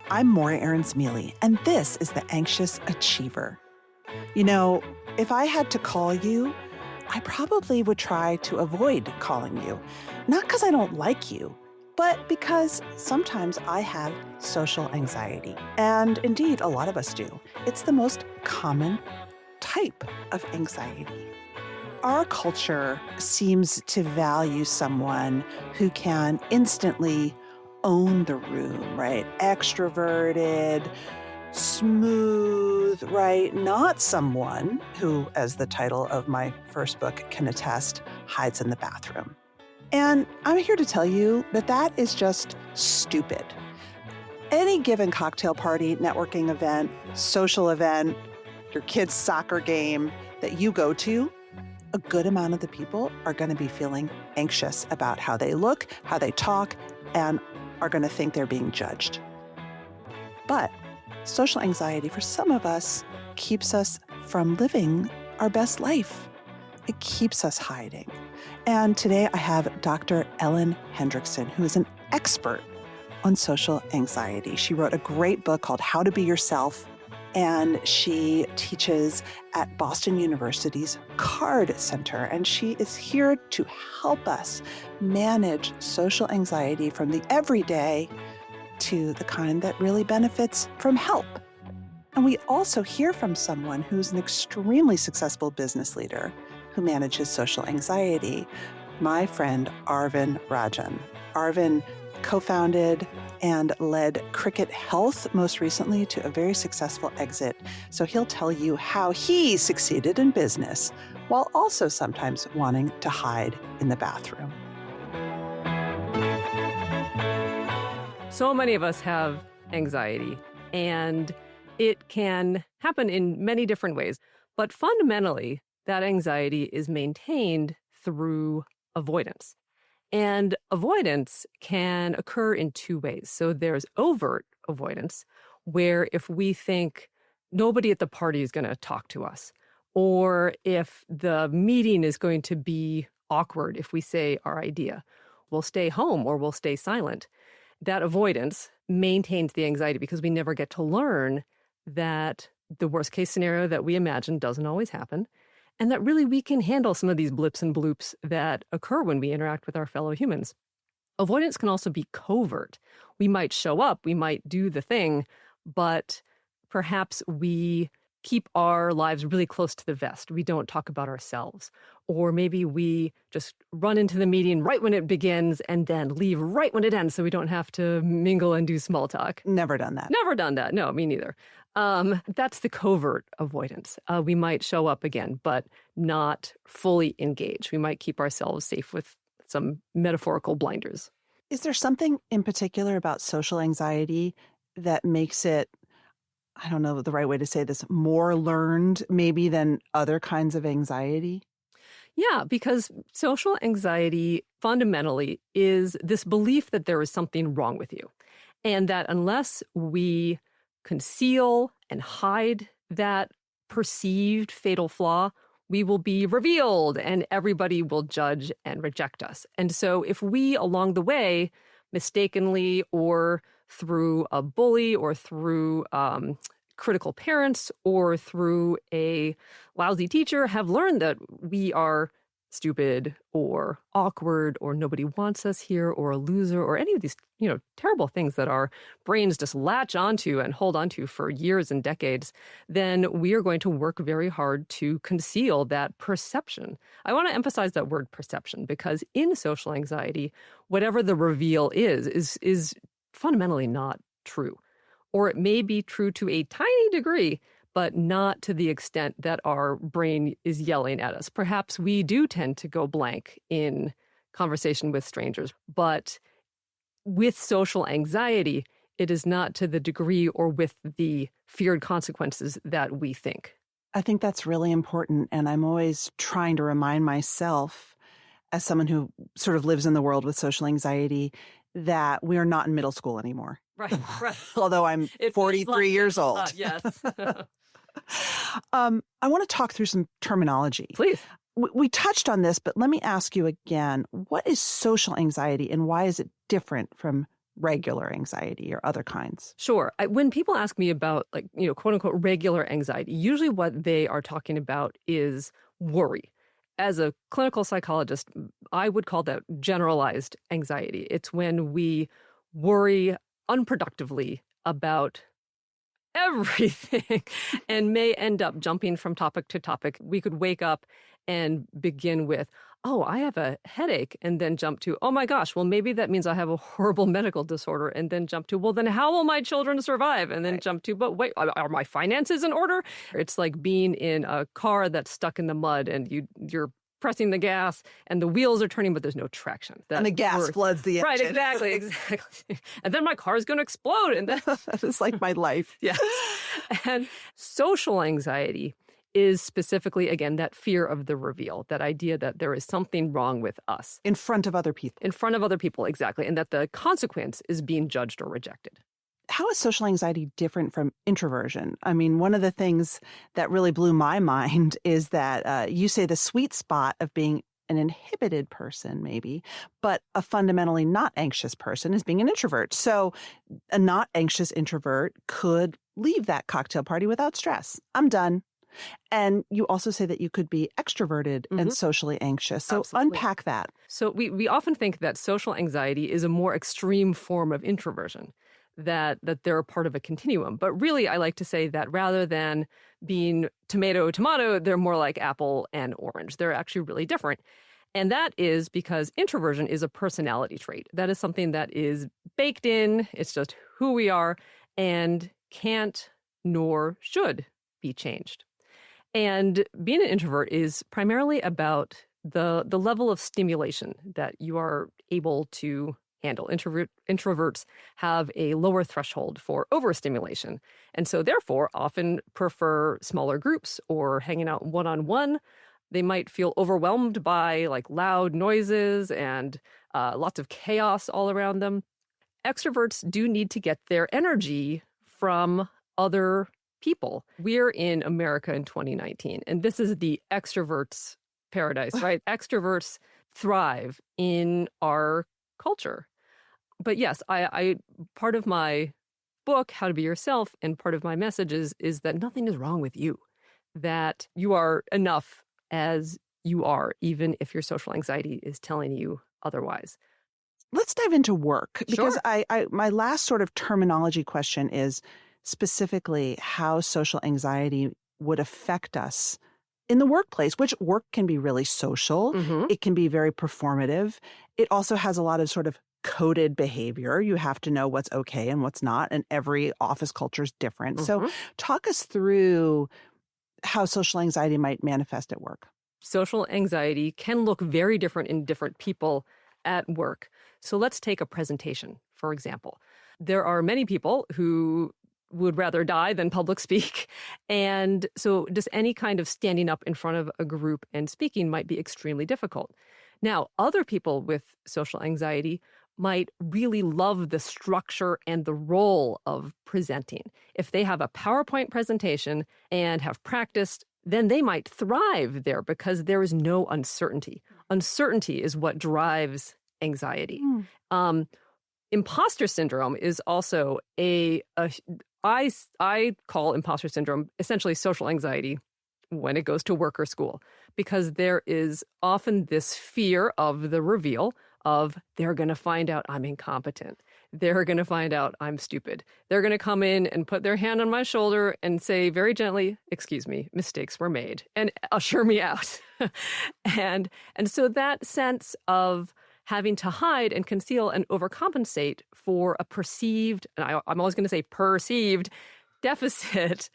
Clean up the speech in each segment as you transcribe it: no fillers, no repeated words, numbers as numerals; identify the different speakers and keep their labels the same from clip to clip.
Speaker 1: I'm Arons-Mele, and this is The Anxious Achiever. You know, if I had to call you, I probably would try to avoid calling you. Not because I don't like you, but because sometimes I have social anxiety. And indeed, a lot of us do. It's the most common type of anxiety. Our culture seems to value someone who can instantly own the room, right? Extroverted, smooth, right? Not someone who, as the title of my first book can attest, hides in the bathroom. And I'm here to tell you that that is just stupid. Any given cocktail party, networking event, social event, your kid's soccer game that you go to, a good amount of the people are going to be feeling anxious about how they look, how they talk, and are going to think they're being judged. But social anxiety for some of us keeps us from living our best life. It keeps us hiding. And today I have Dr. Ellen Hendriksen, who is an expert on social anxiety. She wrote a great book called How to Be Yourself, and she teaches at Boston University's CARD Center. And she is here to help us manage social anxiety from the everyday to the kind that really benefits from help. And we also hear from someone who's an extremely successful business leader who manages social anxiety, my friend Arvind Rajan. Arvind co-founded and led Cricket Health most recently to a very successful exit. So he'll tell you how he succeeded in business while also sometimes wanting to hide in the bathroom.
Speaker 2: So many of us have anxiety, and it can happen in many different ways. But fundamentally, that anxiety is maintained through avoidance. And avoidance can occur in two ways. So there's overt avoidance, where if we think nobody at the party is going to talk to us, or if the meeting is going to be awkward if we say our idea, we'll stay home or we'll stay silent. That avoidance maintains the anxiety because we never get to learn that the worst case scenario that we imagine doesn't always happen, and that really we can handle some of these blips and bloops that occur when we interact with our fellow humans. Avoidance can also be covert. We might show up, we might do the thing, but perhaps we keep our lives really close to the vest. We don't talk about ourselves. Or maybe we just run into the meeting right when it begins and then leave right when it ends so we don't have to mingle and do small talk.
Speaker 1: Never done that.
Speaker 2: Never done that. No, me neither. That's the covert avoidance. We might show up again, but not fully engage. We might keep ourselves safe with some metaphorical blinders.
Speaker 1: Is there something in particular about social anxiety that makes it, I don't know the right way to say this, more learned maybe than other kinds of anxiety?
Speaker 2: Yeah, because social anxiety fundamentally is this belief that there is something wrong with you, and that unless we conceal and hide that perceived fatal flaw, we will be revealed and everybody will judge and reject us. And so if we, along the way, mistakenly or through a bully or through critical parents or through a lousy teacher, have learned that we are stupid or awkward or nobody wants us here or a loser or any of these, terrible things that our brains just latch onto and hold onto for years and decades, then we are going to work very hard to conceal that perception. I want to emphasize that word perception because in social anxiety, whatever the reveal is fundamentally not true. Or it may be true to a tiny degree, but not to the extent that our brain is yelling at us. Perhaps we do tend to go blank in conversation with strangers, but with social anxiety, it is not to the degree or with the feared consequences that we think.
Speaker 1: I think that's really important, and I'm always trying to remind myself, as someone who sort of lives in the world with social anxiety, that we are not in middle school anymore.
Speaker 2: Right.
Speaker 1: Although I'm 43 years old.
Speaker 2: Yes.
Speaker 1: I want to talk through some terminology.
Speaker 2: Please.
Speaker 1: We touched on this, but let me ask you again, what is social anxiety and why is it different from regular anxiety or other kinds?
Speaker 2: Sure. When people ask me about quote unquote regular anxiety, usually what they are talking about is worry. As a clinical psychologist, I would call that generalized anxiety. It's when we worry unproductively about everything and may end up jumping from topic to topic. We could wake up and begin with, oh, I have a headache, and then jump to, oh my gosh, well, maybe that means I have a horrible medical disorder, and then jump to, well, then how will my children survive? And then jump to, but wait, are my finances in order? It's like being in a car that's stuck in the mud and you're pressing the gas and the wheels are turning, but there's no traction.
Speaker 1: And the gas floods the engine.
Speaker 2: Right, exactly. And then my car is going to explode. And then
Speaker 1: that is like my life.
Speaker 2: Yeah. And social anxiety is specifically, again, that fear of the reveal, that idea that there is something wrong with us.
Speaker 1: In front of other people.
Speaker 2: In front of other people, exactly. And that the consequence is being judged or rejected.
Speaker 1: How is social anxiety different from introversion? I mean, one of the things that really blew my mind is that you say the sweet spot of being an inhibited person, maybe, but a fundamentally not anxious person is being an introvert. So a not anxious introvert could leave that cocktail party without stress. I'm done. And you also say that you could be extroverted and socially anxious. So
Speaker 2: Absolutely.
Speaker 1: Unpack that.
Speaker 2: So we often think that social anxiety is a more extreme form of introversion, that they're a part of a continuum. But really, I like to say that rather than being tomato, they're more like apple and orange. They're actually really different. And that is because introversion is a personality trait. That is something that is baked in. It's just who we are and can't nor should be changed. And being an introvert is primarily about the level of stimulation that you are able to handle. Introverts have a lower threshold for overstimulation, and so therefore often prefer smaller groups or hanging out one-on-one. They might feel overwhelmed by like loud noises and lots of chaos all around them. Extroverts do need to get their energy from other people. We're in America in 2019, and this is the extroverts' paradise, right? Extroverts thrive in our culture. But yes, I part of my book, How to Be Yourself, and part of my message is that nothing is wrong with you, that you are enough as you are, even if your social anxiety is telling you otherwise.
Speaker 1: Let's dive into work, because
Speaker 2: Sure.
Speaker 1: I my last sort of terminology question is specifically how social anxiety would affect us in the workplace, which work can be really social. It can be very performative. It also has a lot of sort of coded behavior. You have to know what's okay and what's not, and every office culture is different. So talk us through how social anxiety might manifest at work.
Speaker 2: Social anxiety can look very different in different people at work. So let's take a presentation, for example. There are many people who would rather die than public speak. And so just any kind of standing up in front of a group and speaking might be extremely difficult. Now, other people with social anxiety might really love the structure and the role of presenting. If they have a PowerPoint presentation and have practiced, then they might thrive there because there is no uncertainty. Uncertainty is what drives anxiety. Imposter syndrome is also I call imposter syndrome essentially social anxiety when it goes to work or school, because there is often this fear of the reveal of they're going to find out I'm incompetent. They're going to find out I'm stupid. They're going to come in and put their hand on my shoulder and say very gently, excuse me, mistakes were made, and usher me out. and so that sense of having to hide and conceal and overcompensate for a perceived, and I'm always going to say perceived, deficit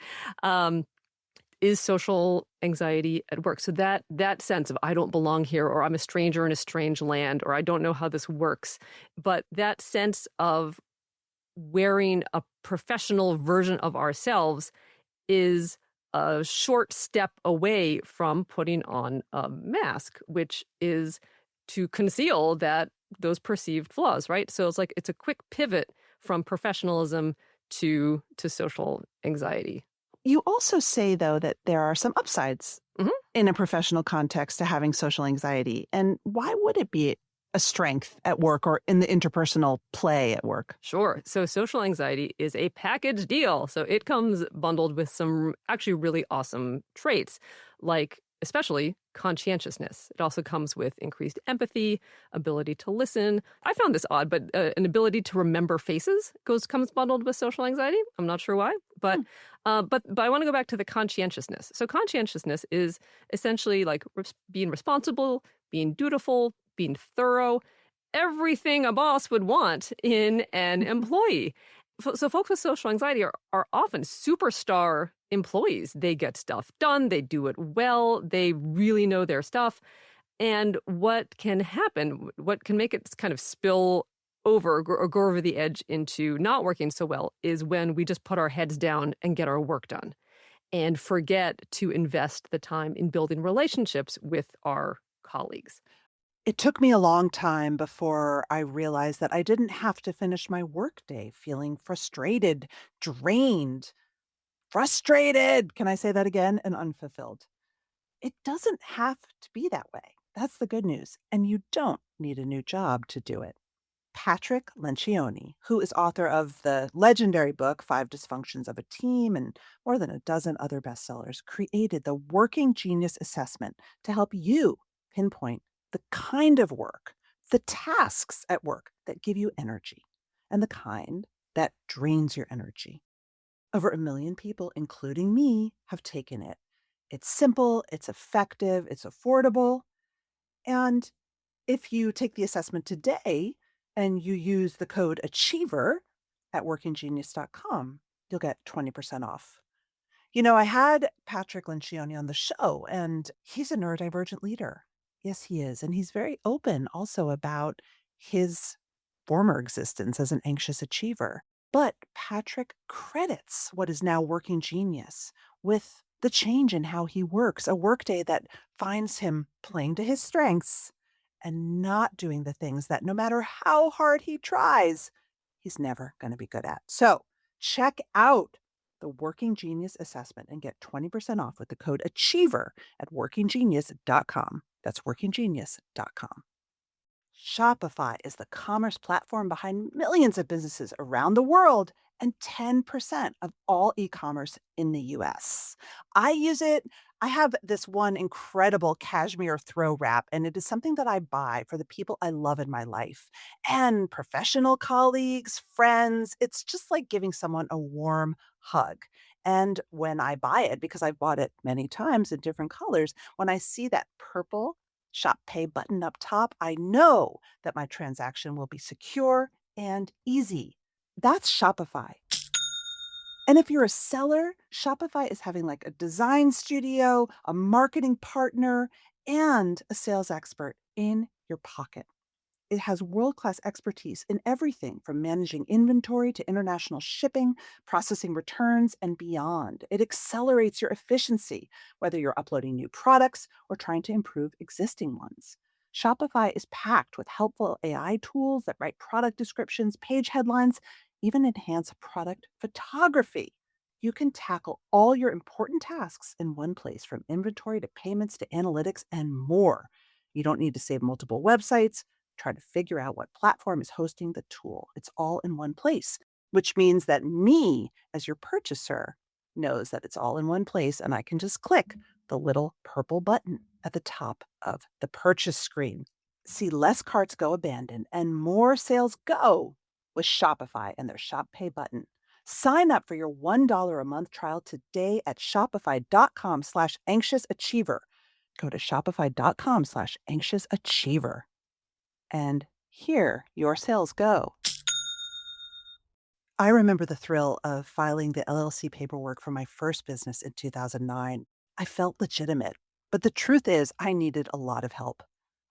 Speaker 2: is social anxiety at work. So that sense of I don't belong here, or I'm a stranger in a strange land, or I don't know how this works. But that sense of wearing a professional version of ourselves is a short step away from putting on a mask, which is to conceal those perceived flaws, right? So it's a quick pivot from professionalism to social anxiety.
Speaker 1: You also say, though, that there are some upsides in a professional context to having social anxiety. And why would it be a strength at work or in the interpersonal play at work?
Speaker 2: Sure. So social anxiety is a package deal. So it comes bundled with some actually really awesome traits, like especially conscientiousness. It also comes with increased empathy, ability to listen. I found this odd, but an ability to remember faces comes bundled with social anxiety. I'm not sure why, but
Speaker 1: Hmm.
Speaker 2: but I want to go back to the conscientiousness. So conscientiousness is essentially like being responsible, being dutiful, being thorough, everything a boss would want in an employee. So folks with social anxiety are often superstar employees. They get stuff done, they do it well, they really know their stuff. And what can happen, what can make it kind of spill over or go over the edge into not working so well is when we just put our heads down and get our work done and forget to invest the time in building relationships with our colleagues.
Speaker 1: It took me a long time before I realized that I didn't have to finish my workday feeling frustrated, drained, frustrated. Can I say that again? And unfulfilled. It doesn't have to be that way. That's the good news. And you don't need a new job to do it. Patrick Lencioni, who is author of the legendary book, Five Dysfunctions of a Team, and more than a dozen other bestsellers, created the Working Genius Assessment to help you pinpoint the kind of work, the tasks at work that give you energy, and the kind that drains your energy. Over 1 million people, including me, have taken it. It's simple, it's effective, it's affordable, and if you take the assessment today and you use the code Achiever at workinggenius.com, you'll get 20% off. I had Patrick Lencioni on the show, and he's a neurodivergent leader. Yes, he is. And he's very open also about his former existence as an anxious achiever. But Patrick credits what is now Working Genius with the change in how he works, a workday that finds him playing to his strengths and not doing the things that no matter how hard he tries, he's never going to be good at. So check out the Working Genius assessment and get 20% off with the code Achiever at workinggenius.com. That's workinggenius.com. Shopify is the commerce platform behind millions of businesses around the world and 10% of all e-commerce in the US. I use it. I have this one incredible cashmere throw wrap, and it is something that I buy for the people I love in my life and professional colleagues, friends. It's just like giving someone a warm hug. And when I buy it, because I've bought it many times in different colors, when I see that purple Shop Pay button up top, I know that my transaction will be secure and easy. That's Shopify. And if you're a seller, Shopify is having like a design studio, a marketing partner, and a sales expert in your pocket. It has world-class expertise in everything from managing inventory to international shipping, processing returns, and beyond. It accelerates your efficiency, whether you're uploading new products or trying to improve existing ones. Shopify is packed with helpful AI tools that write product descriptions, page headlines, even enhance product photography. You can tackle all your important tasks in one place, from inventory to payments to analytics and more. You don't need to save multiple websites, try to figure out what platform is hosting the tool. It's all in one place, which means that me, as your purchaser, knows that it's all in one place and I can just click the little purple button at the top of the purchase screen. See less carts go abandoned and more sales go with Shopify and their Shop Pay button. Sign up for your $1 a month trial today at shopify.com/anxiousachiever. Go to shopify.com/anxiousachiever. And here your sales go. I remember the thrill of filing the LLC paperwork for my first business in 2009. I felt legitimate, but the truth is, I needed a lot of help.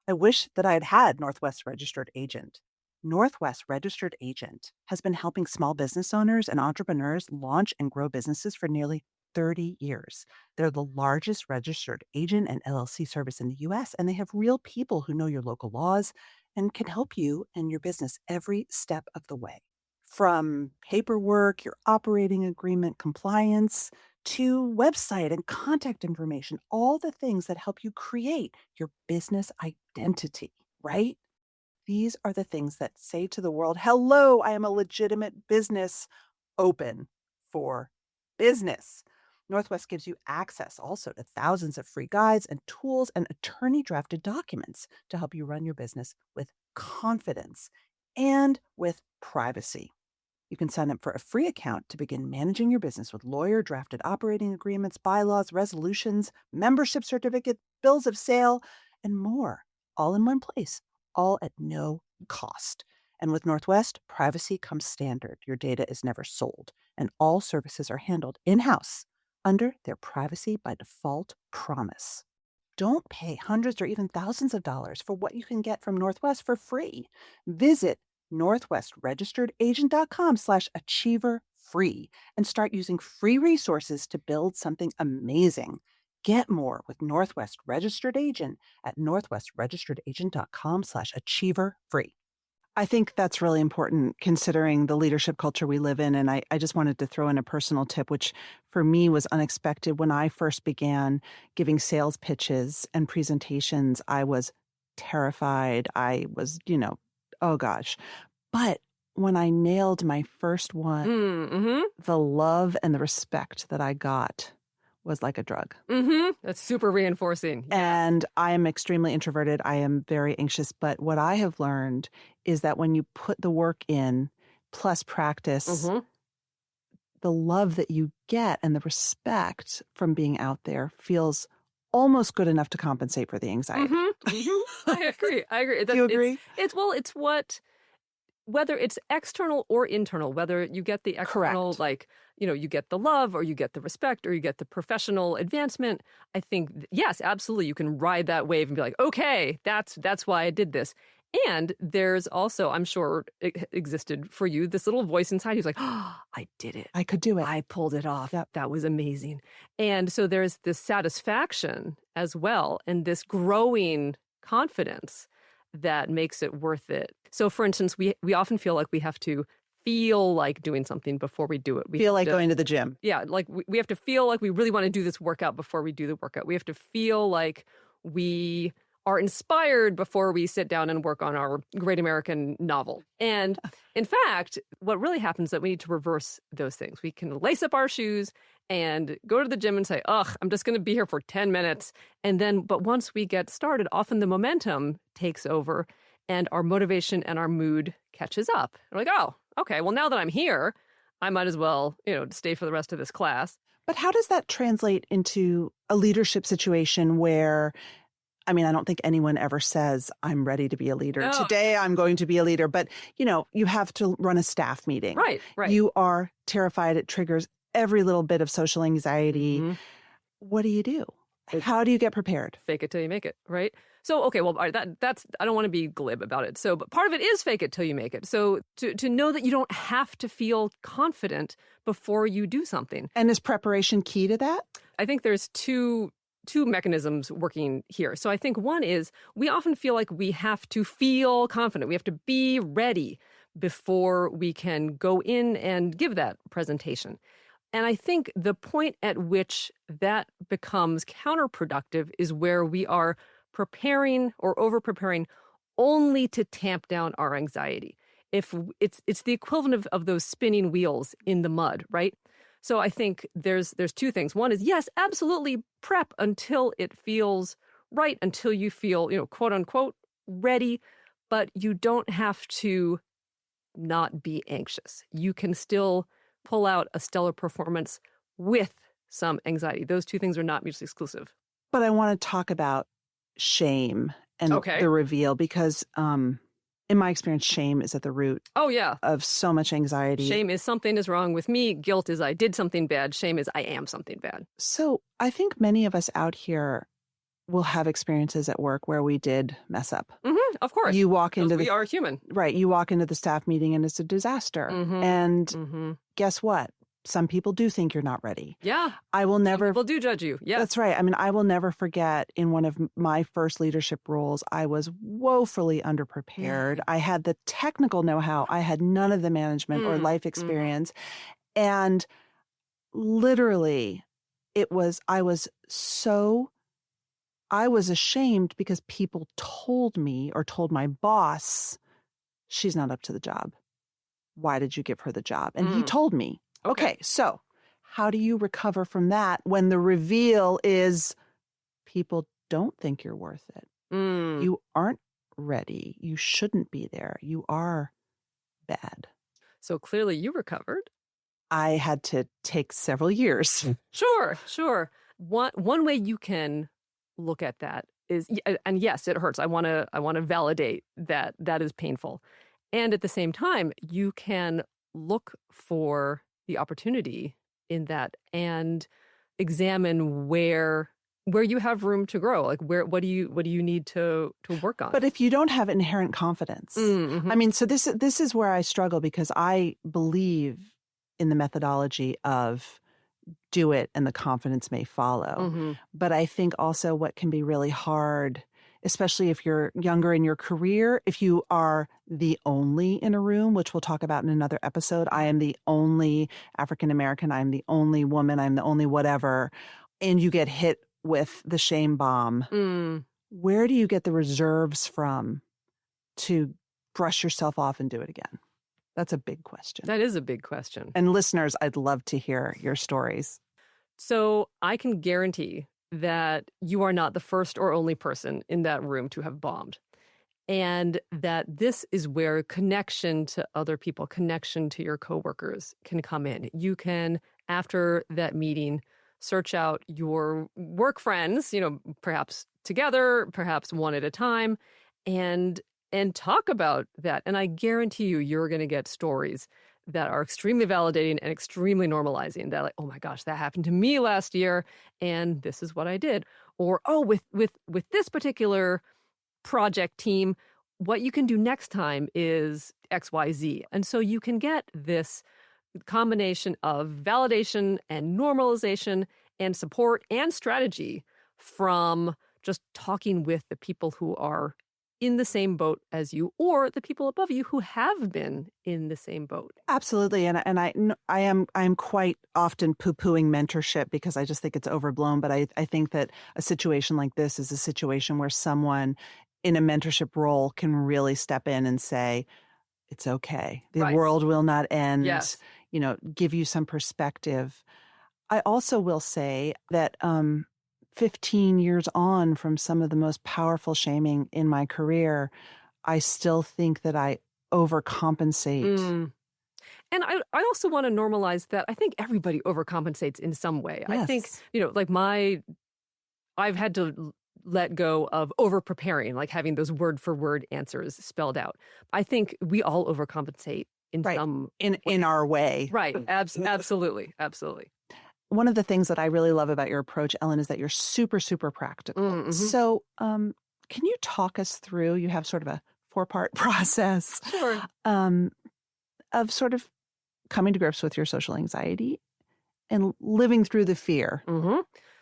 Speaker 1: I wish that I had had Northwest Registered Agent. Northwest Registered Agent has been helping small business owners and entrepreneurs launch and grow businesses for nearly 30 years. They're the largest registered agent and LLC service in the US, and they have real people who know your local laws and can help you and your business every step of the way. From paperwork, your operating agreement compliance, to website and contact information, all the things that help you create your business identity, right? These are the things that say to the world, hello, I am a legitimate business open for business. Northwest gives you access also to thousands of free guides and tools and attorney-drafted documents to help you run your business with confidence and with privacy. You can sign up for a free account to begin managing your business with lawyer-drafted operating agreements, bylaws, resolutions, membership certificates, bills of sale, and more, all in one place, all at no cost. And with Northwest, privacy comes standard. Your data is never sold, and all services are handled in-house under their privacy by default promise. Don't pay hundreds or even thousands of dollars for what you can get from Northwest for free. Visit northwestregisteredagent.com/achieverfree and start using free resources to build something amazing. Get more with Northwest Registered Agent at northwestregisteredagent.com/achieverfree. I think that's really important considering the leadership culture we live in. And I just wanted to throw in a personal tip, which for me was unexpected. When I first began giving sales pitches and presentations, I was terrified. I was, oh gosh. But when I nailed my first one, the love and the respect that I got was like a drug.
Speaker 2: That's super reinforcing. Yes.
Speaker 1: And I am extremely introverted. I am very anxious. But what I have learned is that when you put the work in, plus practice, the love that you get and the respect from being out there feels almost good enough to compensate for the anxiety.
Speaker 2: I agree.
Speaker 1: Do you agree?
Speaker 2: It's what, whether it's external or internal, whether you get the external,
Speaker 1: Correct.
Speaker 2: you get the love or you get the respect or you get the professional advancement, I think, yes, absolutely. You can ride that wave and be like, okay, that's why I did this. And there's also, I'm sure it existed for you, this little voice inside who's like, oh, I did it.
Speaker 1: I could do it.
Speaker 2: I pulled it off.
Speaker 1: Yep.
Speaker 2: That was amazing. And so there's this satisfaction as well and this growing confidence that makes it worth it. So for instance, we often feel like we have to feel like doing something before we do it. We
Speaker 1: feel like going to the gym.
Speaker 2: Yeah, like we have to feel like we really want to do this workout before we do the workout. We have to feel like we are inspired before we sit down and work on our great American novel. And in fact, what really happens is that we need to reverse those things. We can lace up our shoes and go to the gym and say, ugh, I'm just going to be here for 10 minutes. But once we get started, often the momentum takes over and our motivation and our mood catches up. We're like, oh, okay, well, now that I'm here, I might as well, stay for the rest of this class.
Speaker 1: But how does that translate into a leadership situation where, I don't think anyone ever says, I'm ready to be a leader.
Speaker 2: No.
Speaker 1: Today, I'm going to be a leader. But, you have to run a staff meeting.
Speaker 2: Right.
Speaker 1: You are terrified. It triggers every little bit of social anxiety. What do? How do you get prepared?
Speaker 2: Fake it till you make it, right? So, okay, well, all right, that's I don't want to be glib about it. So, but part of it is fake it till you make it. So to know that you don't have to feel confident before you do something.
Speaker 1: And is preparation key to that?
Speaker 2: I think there's two mechanisms working here. So I think one is we often feel like we have to feel confident. We have to be ready before we can go in and give that presentation. And I think the point at which that becomes counterproductive is where we are preparing or over-preparing only to tamp down our anxiety. If it's the equivalent of those spinning wheels in the mud, right? So I think there's two things. One is, yes, absolutely prep until it feels right, until you feel, quote unquote, ready, but you don't have to not be anxious. You can still pull out a stellar performance with some anxiety. Those two things are not mutually exclusive.
Speaker 1: But I want to talk about shame and the reveal because in my experience, shame is at the root of so much anxiety.
Speaker 2: Shame is something is wrong with me. Guilt is I did something bad. Shame is I am something bad.
Speaker 1: So I think many of us out here will have experiences at work where we did mess up.
Speaker 2: Of course.
Speaker 1: You walk into
Speaker 2: we are human.
Speaker 1: Right. You walk into the staff meeting and it's a disaster. And guess what? Some people do think you're not ready.
Speaker 2: Yeah.
Speaker 1: I will never.
Speaker 2: Some people do judge you. Yeah.
Speaker 1: That's right. I will never forget in one of my first leadership roles, I was woefully underprepared. I had the technical know-how. I had none of the management or life experience. And literally, I was so I was ashamed because people told me or told my boss, she's not up to the job. Why did you give her the job? And he told me. Okay, so how do you recover from that when the reveal is people don't think you're worth it? You aren't ready. You shouldn't be there. You are bad.
Speaker 2: So clearly you recovered.
Speaker 1: I had to take several years.
Speaker 2: Sure. One way you can look at that is, and yes, it hurts. I want to validate that is painful. And at the same time, you can look for the opportunity in that and examine where you have room to grow. Like what do you need to work on?
Speaker 1: But if you don't have inherent confidence, I mean, so this is where I struggle, because I believe in the methodology of do it and the confidence may follow. But I think also what can be really hard, especially if you're younger in your career, if you are the only in a room, which we'll talk about in another episode. I am the only African American. I'm the only woman. I'm the only whatever. And you get hit with the shame bomb. Where do you get the reserves from to brush yourself off and do it again? That's a big question.
Speaker 2: That is a big question.
Speaker 1: And listeners, I'd love to hear your stories.
Speaker 2: So I can guarantee that you are not the first or only person in that room to have bombed. And that this is where connection to other people, connection to your coworkers can come in. You can, after that meeting, search out your work friends, perhaps together, perhaps one at a time, and talk about that. And I guarantee you're going to get stories that are extremely validating and extremely normalizing. That, like, oh my gosh, that happened to me last year, and this is what I did. Or, oh, with this particular project team, what you can do next time is XYZ. And so you can get this combination of validation and normalization and support and strategy from just talking with the people who are in the same boat as you, or the people above you who have been in the same boat.
Speaker 1: Absolutely. And I'm quite often poo-pooing mentorship because I just think it's overblown. But I think that a situation like this is a situation where someone in a mentorship role can really step in and say, it's okay. The world will not end.
Speaker 2: Yes.
Speaker 1: Give you some perspective. I also will say that 15 years on from some of the most powerful shaming in my career, I still think that I overcompensate.
Speaker 2: And I also want to normalize that I think everybody overcompensates in some way.
Speaker 1: Yes.
Speaker 2: I think, I've had to let go of over-preparing, like having those word-for-word answers spelled out. I think we all overcompensate in some
Speaker 1: in our way.
Speaker 2: Right. Absolutely.
Speaker 1: One of the things that I really love about your approach, Ellen, is that you're super, super practical. So can you talk us through, you have sort of a 4-part process of sort of coming to grips with your social anxiety and living through the fear.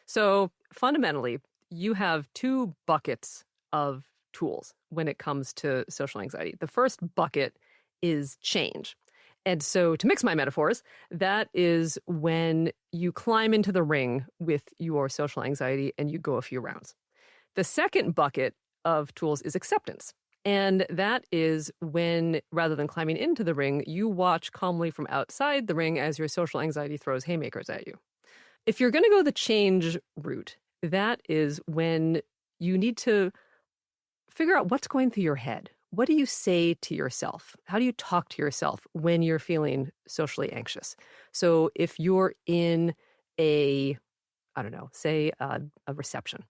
Speaker 2: So fundamentally, you have 2 buckets of tools when it comes to social anxiety. The first bucket is change. And so to mix my metaphors, that is when you climb into the ring with your social anxiety and you go a few rounds. The second bucket of tools is acceptance. And that is when, rather than climbing into the ring, you watch calmly from outside the ring as your social anxiety throws haymakers at you. If you're going to go the change route, that is when you need to figure out what's going through your head. What do you say to yourself? How do you talk to yourself when you're feeling socially anxious? So if you're in say a reception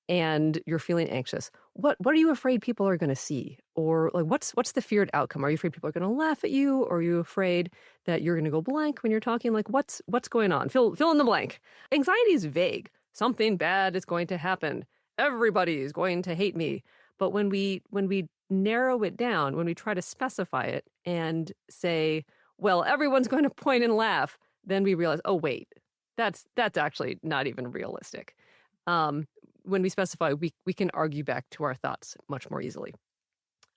Speaker 2: and you're feeling anxious, what are you afraid people are going to see? Or like what's the feared outcome? Are you afraid people are going to laugh at you? Or are you afraid that you're going to go blank when you're talking? Like what's going on? Fill in the blank. Anxiety is vague. Something bad is going to happen. Everybody is going to hate me. But when we narrow it down, when we try to specify it and say, well, everyone's going to point and laugh, then we realize, oh, wait, that's actually not even realistic. When we specify, we can argue back to our thoughts much more easily.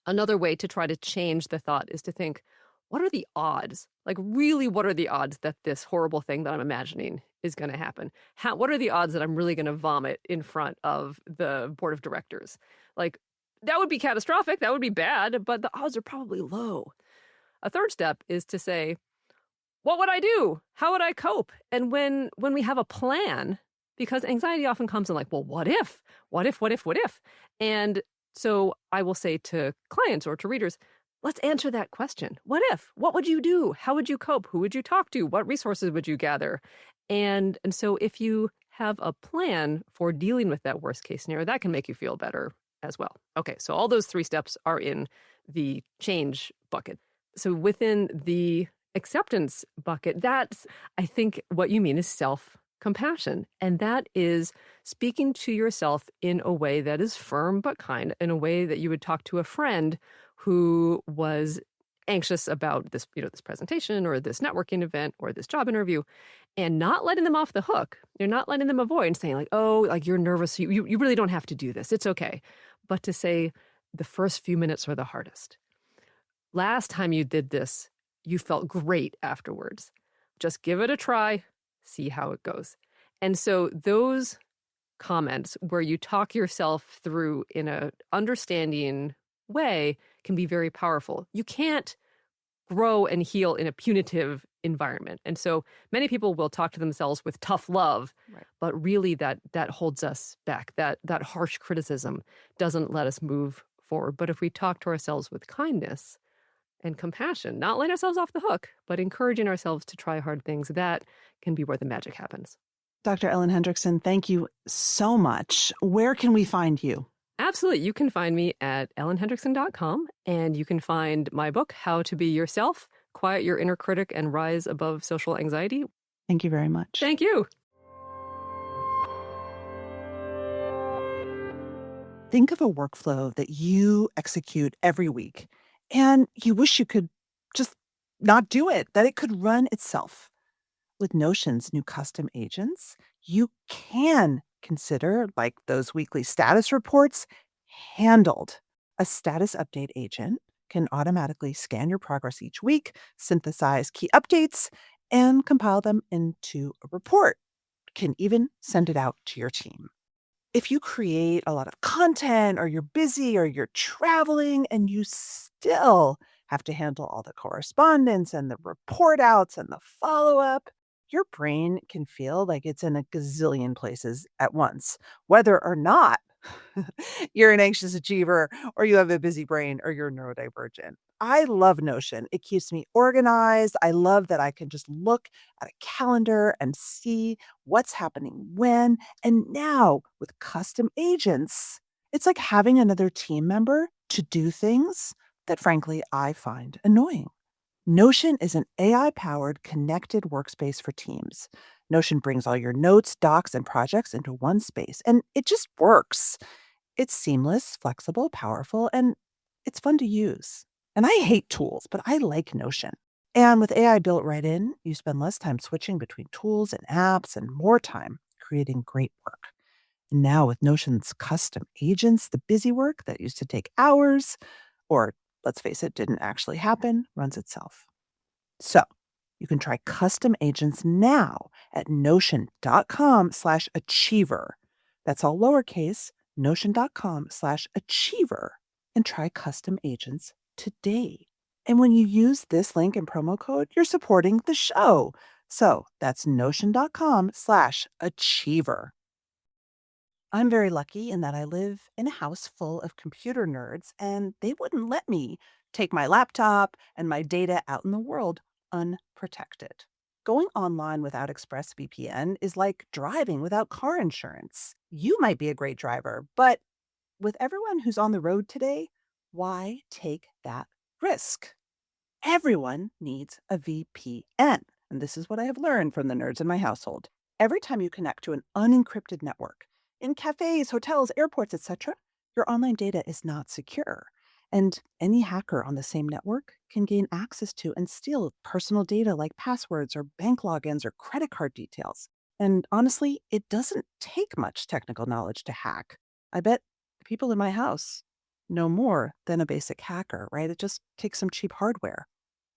Speaker 2: Another way to try to change the thought is to think, what are the odds? Like, really, what are the odds that this horrible thing that I'm imagining is going to happen? What are the odds that I'm really going to vomit in front of the board of directors? Like, that would be catastrophic. That would be bad, but the odds are probably low. A third step is to say, what would I do? How would I cope? And when we have a plan, because anxiety often comes in like, well, what if? What if, what if, what if? And so I will say to clients or to readers, let's answer that question. What if? What would you do? How would you cope? Who would you talk to? What resources would you gather? And so if you have a plan for dealing with that worst case scenario, that can make you feel better as well. Okay, so all those 3 steps are in the change bucket. So within the acceptance bucket, that's, I think what you mean is self-compassion. And that is speaking to yourself in a way that is firm but kind, in a way that you would talk to a friend who was anxious about this, this presentation or this networking event or this job interview, and not letting them off the hook. You're not letting them avoid and saying like, oh, like you're nervous. You really don't have to do this. It's okay. But to say the first few minutes are the hardest. Last time you did this, you felt great afterwards. Just give it a try, see how it goes. And so those comments where you talk yourself through in a understanding way can be very powerful. You can't grow and heal in a punitive environment. And so many people will talk to themselves with tough love, right, but really that holds us back. That harsh criticism doesn't let us move forward. But if we talk to ourselves with kindness and compassion, not letting ourselves off the hook, but encouraging ourselves to try hard things, that can be where the magic happens.
Speaker 1: Dr. Ellen Hendriksen, thank you so much. Where can we find you?
Speaker 2: Absolutely. You can find me at ellenhendriksen.com, and you can find my book, How to Be Yourself, Quiet Your Inner Critic and Rise Above Social Anxiety.
Speaker 1: Thank you very much.
Speaker 2: Thank you.
Speaker 1: Think of a workflow that you execute every week, and you wish you could just not do it, that it could run itself. With Notion's new custom agents, you can consider, like those weekly status reports, handled. A status update agent can automatically scan your progress each week, synthesize key updates, and compile them into a report. Can even send it out to your team. If you create a lot of content or you're busy or you're traveling and you still have to handle all the correspondence and the report outs and the follow-up, your brain can feel like it's in a gazillion places at once, whether or not you're an anxious achiever or you have a busy brain or you're neurodivergent. I love Notion. It keeps me organized. I love that I can just look at a calendar and see what's happening when. And now with custom agents, it's like having another team member to do things that, frankly, I find annoying. Notion is an AI-powered connected workspace for teams. Notion brings all your notes, docs, and projects into one space, and it just works. It's seamless, flexible, powerful, and it's fun to use. And I hate tools, but I like Notion. And with AI built right in, you spend less time switching between tools and apps and more time creating great work. And now with Notion's custom agents, the busy work that used to take hours, or let's face it, didn't actually happen, runs itself. So you can try custom agents now at notion.com/achiever. That's all lowercase, notion.com/achiever, and try custom agents today. And when you use this link and promo code, you're supporting the show. So that's notion.com/achiever. I'm very lucky in that I live in a house full of computer nerds, and they wouldn't let me take my laptop and my data out in the world unprotected. Going online without ExpressVPN is like driving without car insurance. You might be a great driver, but with everyone who's on the road today, why take that risk? Everyone needs a VPN. And this is what I have learned from the nerds in my household. Every time you connect to an unencrypted network, in cafes, hotels, airports, etc., your online data is not secure. And any hacker on the same network can gain access to and steal personal data like passwords or bank logins or credit card details. And honestly, it doesn't take much technical knowledge to hack. I bet the people in my house know more than a basic hacker, right? It just takes some cheap hardware.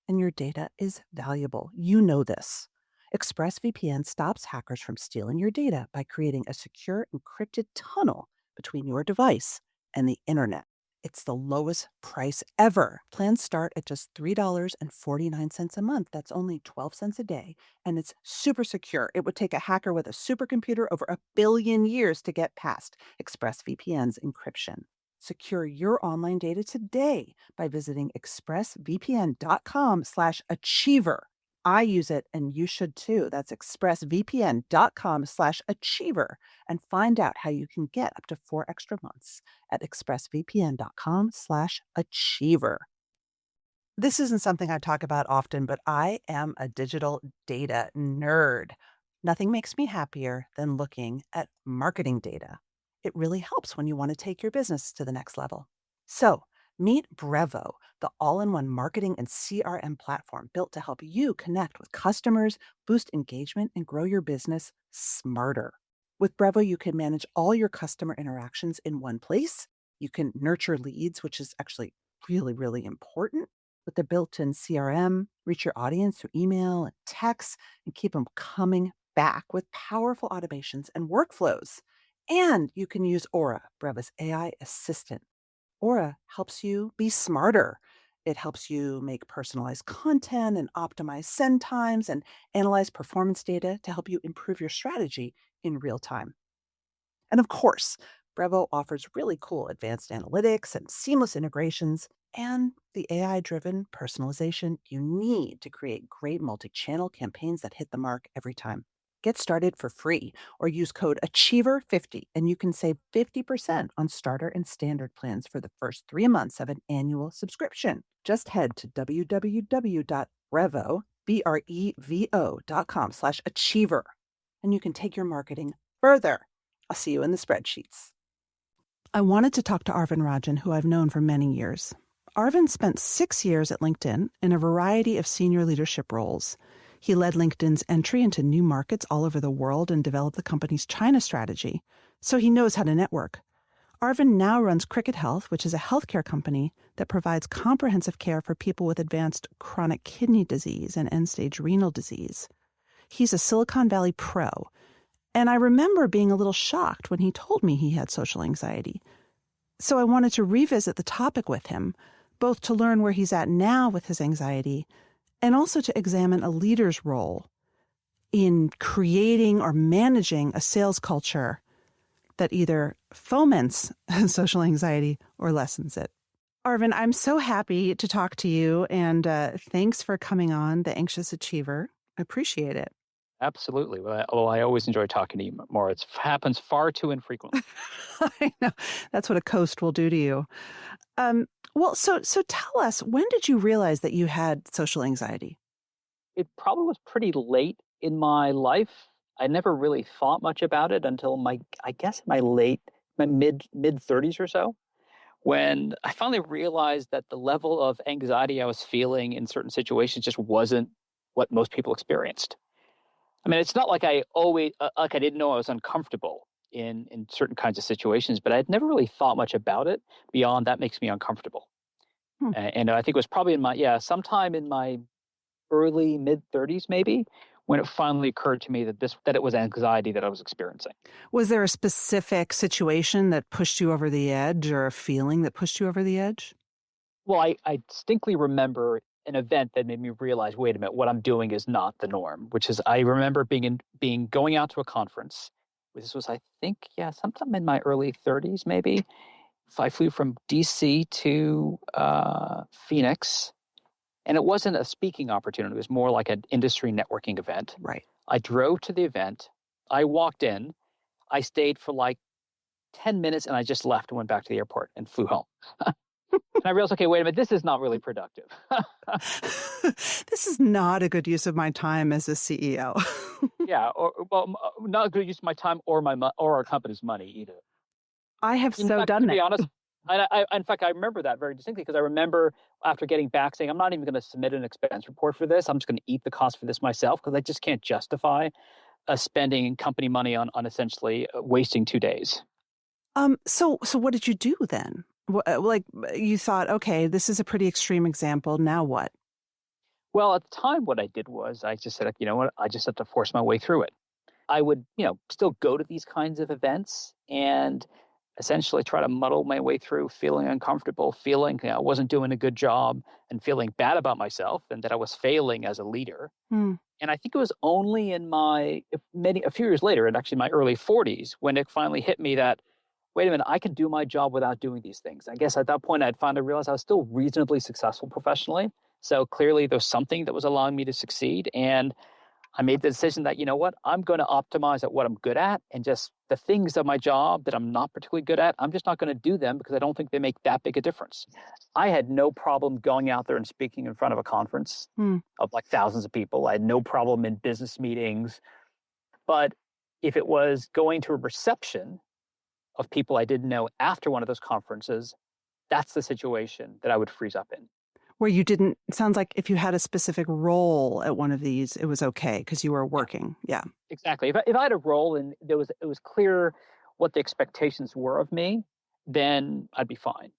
Speaker 1: And your data is valuable. You know this. ExpressVPN stops hackers from stealing your data by creating a secure, encrypted tunnel between your device and the internet. It's the lowest price ever. Plans start at just $3.49 a month. That's only 12 cents a day. And it's super secure. It would take a hacker with a supercomputer over 1 billion years to get past ExpressVPN's encryption. Secure your online data today by visiting expressvpn.com/achiever. I use it and you should too. That's expressvpn.com/achiever and find out how you can get up to 4 extra months at expressvpn.com/achiever. This isn't something I talk about often, but I am a digital data nerd. Nothing makes me happier than looking at marketing data. It really helps when you want to take your business to the next level. So, meet Brevo, the all-in-one marketing and CRM platform built to help you connect with customers, boost engagement, and grow your business smarter. With Brevo, you can manage all your customer interactions in one place. You can nurture leads, which is actually really, really important. With the built-in CRM, reach your audience through email and text and keep them coming back with powerful automations and workflows. And you can use Aura, Brevo's AI assistant. Aura helps you be smarter. It helps you make personalized content and optimize send times and analyze performance data to help you improve your strategy in real time. And of course, Brevo offers really cool advanced analytics and seamless integrations and the AI driven personalization you need to create great multi channel campaigns that hit the mark every time. Get started for free or use code Achiever50 and you can save 50% on starter and standard plans for the first 3 months of an annual subscription. Just head to www.brevo.com/achiever and you can take your marketing further. I'll see you in the spreadsheets. I wanted to talk to Arvind Rajan, who I've known for many years. Arvind spent 6 years at LinkedIn in a variety of senior leadership roles. He led LinkedIn's entry into new markets all over the world and developed the company's China strategy, so he knows how to network. Arvind now runs Cricket Health, which is a healthcare company that provides comprehensive care for people with advanced chronic kidney disease and end-stage renal disease. He's a Silicon Valley pro, and I remember being a little shocked when he told me he had social anxiety. So I wanted to revisit the topic with him, both to learn where he's at now with his anxiety and also to examine a leader's role in creating or managing a sales culture that either foments social anxiety or lessens it. Arvind, I'm so happy to talk to you, and thanks for coming on The Anxious Achiever. I appreciate it.
Speaker 3: Absolutely. Well, I always enjoy talking to you more. It happens far too infrequently.
Speaker 1: I know. That's what a coast will do to you. So tell us, when did you realize that you had social anxiety?
Speaker 3: It probably was pretty late in my life. I never really thought much about it until my mid 30s or so, when I finally realized that the level of anxiety I was feeling in certain situations just wasn't what most people experienced. I mean, it's not like I didn't know I was uncomfortable in certain kinds of situations, but I'd never really thought much about it beyond that makes me uncomfortable. And I think it was probably sometime in my early mid 30s maybe, when it finally occurred to me that it was anxiety that I was experiencing.
Speaker 1: Was there a specific situation that pushed you over the edge or a feeling that pushed you over the edge?
Speaker 3: Well, I distinctly remember an event that made me realize, wait a minute, what I'm doing is not the norm, which is I remember going out to a conference. This was, I think, sometime in my early 30s, maybe. I flew from DC to Phoenix, and it wasn't a speaking opportunity. It was more like an industry networking event.
Speaker 1: Right.
Speaker 3: I drove to the event. I walked in. I stayed for like 10 minutes, and I just left and went back to the airport and flew home. And I realized, okay, wait a minute, this is not really productive.
Speaker 1: This is not a good use of my time as a CEO.
Speaker 3: Not a good use of my time or our company's money either.
Speaker 1: I have done that.
Speaker 3: To be honest, in fact, I remember that very distinctly because I remember after getting back saying, I'm not even going to submit an expense report for this. I'm just going to eat the cost for this myself because I just can't justify spending company money on essentially wasting 2 days.
Speaker 1: So what did you do then? Like you thought, okay, this is a pretty extreme example. Now what?
Speaker 3: Well, at the time, what I did was I just said, you know what, I just have to force my way through it. I would, still go to these kinds of events and essentially try to muddle my way through, feeling uncomfortable, feeling I wasn't doing a good job, and feeling bad about myself and that I was failing as a leader.
Speaker 1: Hmm.
Speaker 3: And I think it was only in a few years later, and actually my early 40s, when it finally hit me that, wait a minute, I could do my job without doing these things. I guess at that point I'd finally realized I was still reasonably successful professionally. So clearly there's something that was allowing me to succeed. And I made the decision that, you know what, I'm going to optimize at what I'm good at, and just the things of my job that I'm not particularly good at, I'm just not going to do them because I don't think they make that big a difference. I had no problem going out there and speaking in front of a conference of like thousands of people. I had no problem in business meetings. But if it was going to a reception of people I didn't know after one of those conferences, that's the situation that I would freeze up in.
Speaker 1: Where you didn't, it sounds like if you had a specific role at one of these, it was okay because you were working. Yeah.
Speaker 3: Exactly. If I had a role and it was clear what the expectations were of me, then I'd be fine.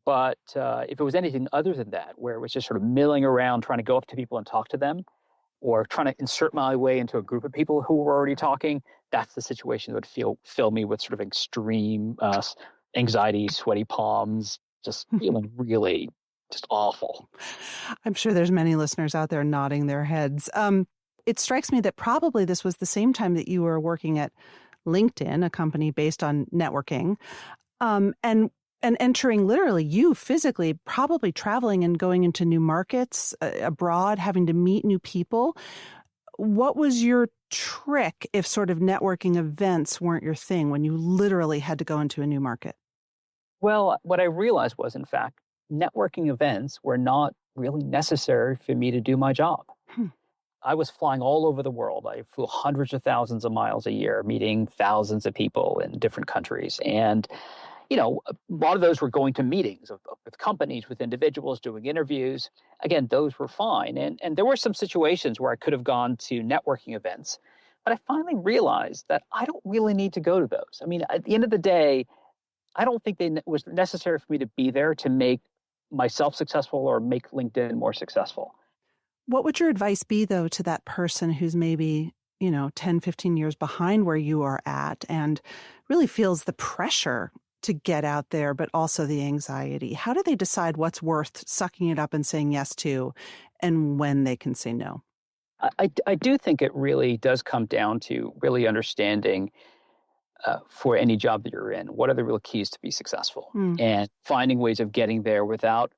Speaker 3: But if it was anything other than that, where it was just sort of milling around, trying to go up to people and talk to them, or trying to insert my way into a group of people who were already talking, that's the situation that would fill me with sort of extreme anxiety, sweaty palms, just feeling really just awful.
Speaker 1: I'm sure there's many listeners out there nodding their heads. It strikes me that probably this was the same time that you were working at LinkedIn, a company based on networking, and entering literally you physically, probably traveling and going into new markets abroad, having to meet new people. What was your trick if sort of networking events weren't your thing when you literally had to go into a new market?
Speaker 3: Well, what I realized was, in fact, networking events were not really necessary for me to do my job. I was flying all over the world. I flew hundreds of thousands of miles a year, meeting thousands of people in different countries. And, a lot of those were going to meetings with companies, with individuals, doing interviews. Again, those were fine. And there were some situations where I could have gone to networking events. But I finally realized that I don't really need to go to those. I mean, at the end of the day, I don't think it was necessary for me to be there to make myself successful or make LinkedIn more successful.
Speaker 1: What would your advice be, though, to that person who's maybe, 10, 15 years behind where you are at and really feels the pressure to get out there, but also the anxiety? How do they decide what's worth sucking it up and saying yes to, and when they can say no?
Speaker 3: I do think it really does come down to really understanding for any job that you're in, what are the real keys to be successful, and finding ways of getting there without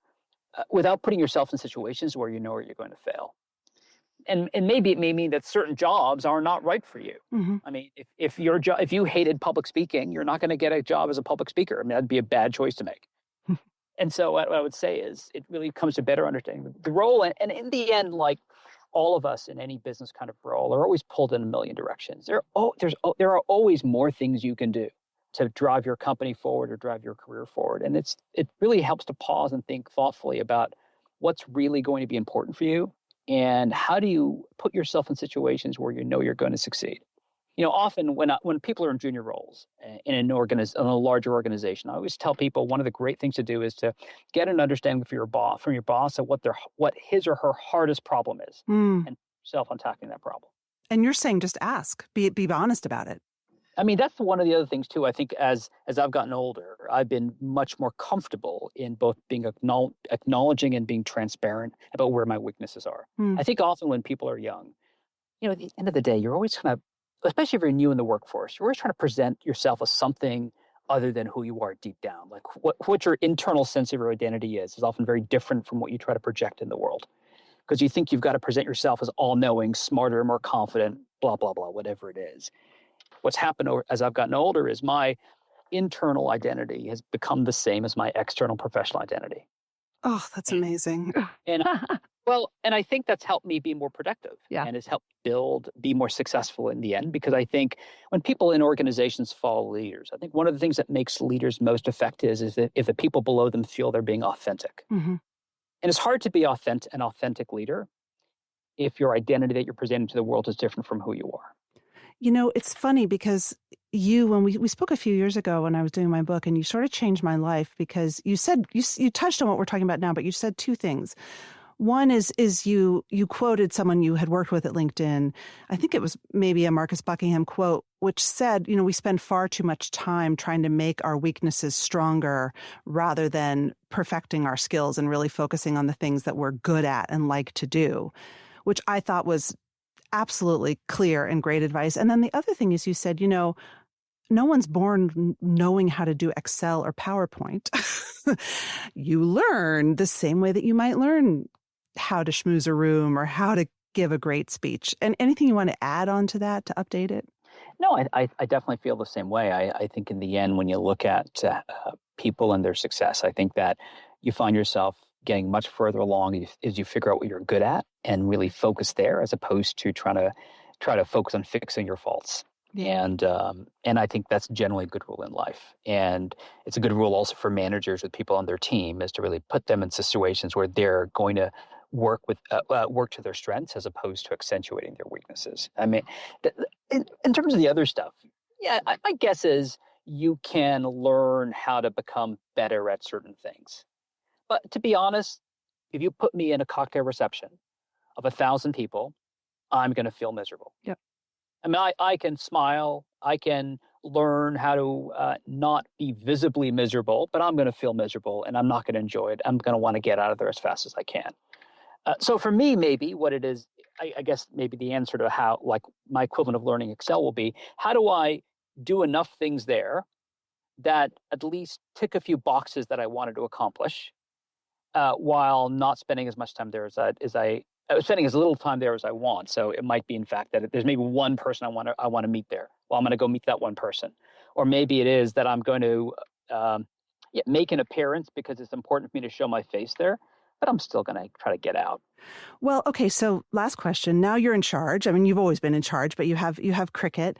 Speaker 3: putting yourself in situations where you're going to fail. And maybe it may mean that certain jobs are not right for you. I mean, if you hated public speaking, you're not going to get a job as a public speaker. I mean, that'd be a bad choice to make. And so what I would say is it really comes to better understanding the role. And in the end, like all of us in any business kind of role are always pulled in a million directions. There are always more things you can do to drive your company forward or drive your career forward. And it really helps to pause and think thoughtfully about what's really going to be important for you and how do you put yourself in situations where you're going to succeed. Often when people are in junior roles in a larger organization, I always tell people one of the great things to do is to get an understanding from your boss of what his or her hardest problem is, and yourself on tackling that problem.
Speaker 1: And you're saying just ask, be honest about it.
Speaker 3: I mean, that's one of the other things too. I think as I've gotten older, I've been much more comfortable in both being acknowledging and being transparent about where my weaknesses are. I think often when people are young, at the end of the day, you're always kind of, especially if you're new in the workforce, you're always trying to present yourself as something other than who you are deep down. Like what your internal sense of your identity is often very different from what you try to project in the world. Because you think you've got to present yourself as all-knowing, smarter, more confident, blah, blah, blah, whatever it is. What's happened as I've gotten older is my internal identity has become the same as my external professional identity.
Speaker 1: Oh, that's amazing.
Speaker 3: And I think that's helped me be more productive and has helped be more successful in the end, because I think when people in organizations follow leaders, I think one of the things that makes leaders most effective is if the people below them feel they're being authentic. And it's hard to be an authentic leader if your identity that you're presenting to the world is different from who you are.
Speaker 1: It's funny because when we spoke a few years ago when I was doing my book, and you sort of changed my life because you said, you touched on what we're talking about now, but you said two things. One is you quoted someone you had worked with at LinkedIn. I think it was maybe a Marcus Buckingham quote, which said, we spend far too much time trying to make our weaknesses stronger rather than perfecting our skills and really focusing on the things that we're good at and like to do, which I thought was absolutely clear and great advice. And then the other thing is you said, no one's born knowing how to do Excel or PowerPoint. You learn the same way that you might learn how to schmooze a room or how to give a great speech. And anything you want to add on to that to update it?
Speaker 3: No, I definitely feel the same way. I think in the end, when you look at people and their success, I think that you find yourself getting much further along as you figure out what you're good at and really focus there, as opposed to try to focus on fixing your faults. Yeah. And I think that's generally a good rule in life. And it's a good rule also for managers with people on their team, is to really put them in situations where they're going to work to their strengths as opposed to accentuating their weaknesses. I mean, in terms of the other stuff, yeah, my guess is you can learn how to become better at certain things. But to be honest, if you put me in a cocktail reception of 1,000 people, I'm going to feel miserable.
Speaker 1: Yep.
Speaker 3: I mean, I can smile, I can learn how to not be visibly miserable, but I'm going to feel miserable and I'm not going to enjoy it. I'm going to want to get out of there as fast as I can. So for me, maybe what it is, I guess maybe the answer to how, like my equivalent of learning Excel will be, how do I do enough things there that at least tick a few boxes that I wanted to accomplish, while not spending as much time there as I spending as little time there as I want. So it might be, in fact, that there's maybe one person I want to meet there. Well, I'm going to go meet that one person. Or maybe it is that I'm going to make an appearance because it's important for me to show my face there, but I'm still going to try to get out.
Speaker 1: Well, okay, so last question. Now you're in charge. I mean, you've always been in charge, but you have cricket.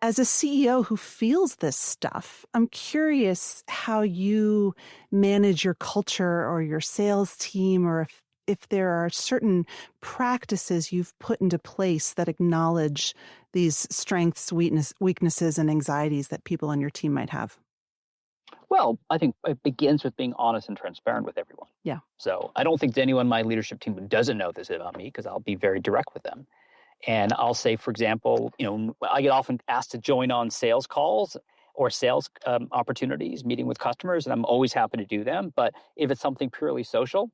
Speaker 1: As a CEO who feels this stuff, I'm curious how you manage your culture or your sales team, or if there are certain practices you've put into place that acknowledge these strengths, weaknesses, and anxieties that people on your team might have.
Speaker 3: Well, I think it begins with being honest and transparent with everyone.
Speaker 1: Yeah.
Speaker 3: So I don't think there's anyone on my leadership team who doesn't know this about me, because I'll be very direct with them. And I'll say, for example, I get often asked to join on sales calls or sales opportunities, meeting with customers, and I'm always happy to do them. But if it's something purely social,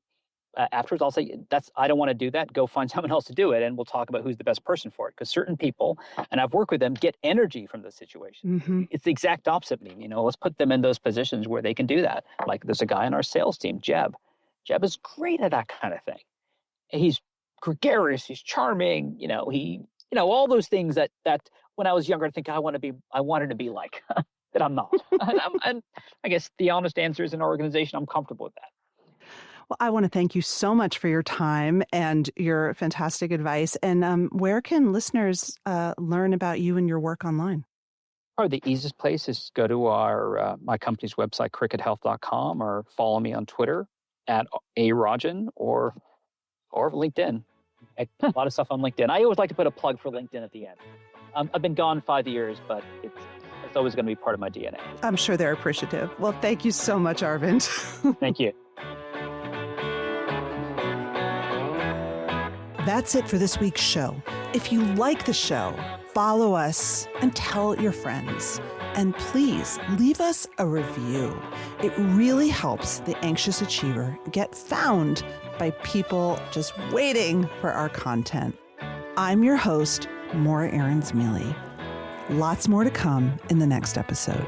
Speaker 3: afterwards I'll say, I don't want to do that. Go find someone else to do it, and we'll talk about who's the best person for it. Because certain people, and I've worked with them, get energy from the situation.
Speaker 1: Mm-hmm.
Speaker 3: It's the exact opposite of me. Let's put them in those positions where they can do that. Like there's a guy on our sales team, Jeb. Jeb is great at that kind of thing. He's gregarious, he's charming, all those things that when I was younger, I think I wanted to be like, that I'm not. and I guess the honest answer is, in our organization, I'm comfortable with that.
Speaker 1: Well, I want to thank you so much for your time and your fantastic advice. And where can listeners learn about you and your work online?
Speaker 3: Probably the easiest place is go to my company's website, crickethealth.com, or follow me on Twitter at Rajan or LinkedIn. A lot of stuff on LinkedIn. I always like to put a plug for LinkedIn at the end. I've been gone 5 years, but it's always going to be part of my DNA.
Speaker 1: I'm sure they're appreciative. Well, thank you so much, Arvind.
Speaker 3: Thank you.
Speaker 1: That's it for this week's show. If you like the show, follow us and tell your friends. And please leave us a review. It really helps the anxious achiever get found by people just waiting for our content. I'm your host, Maura Aarons-Mele. Lots more to come in the next episode.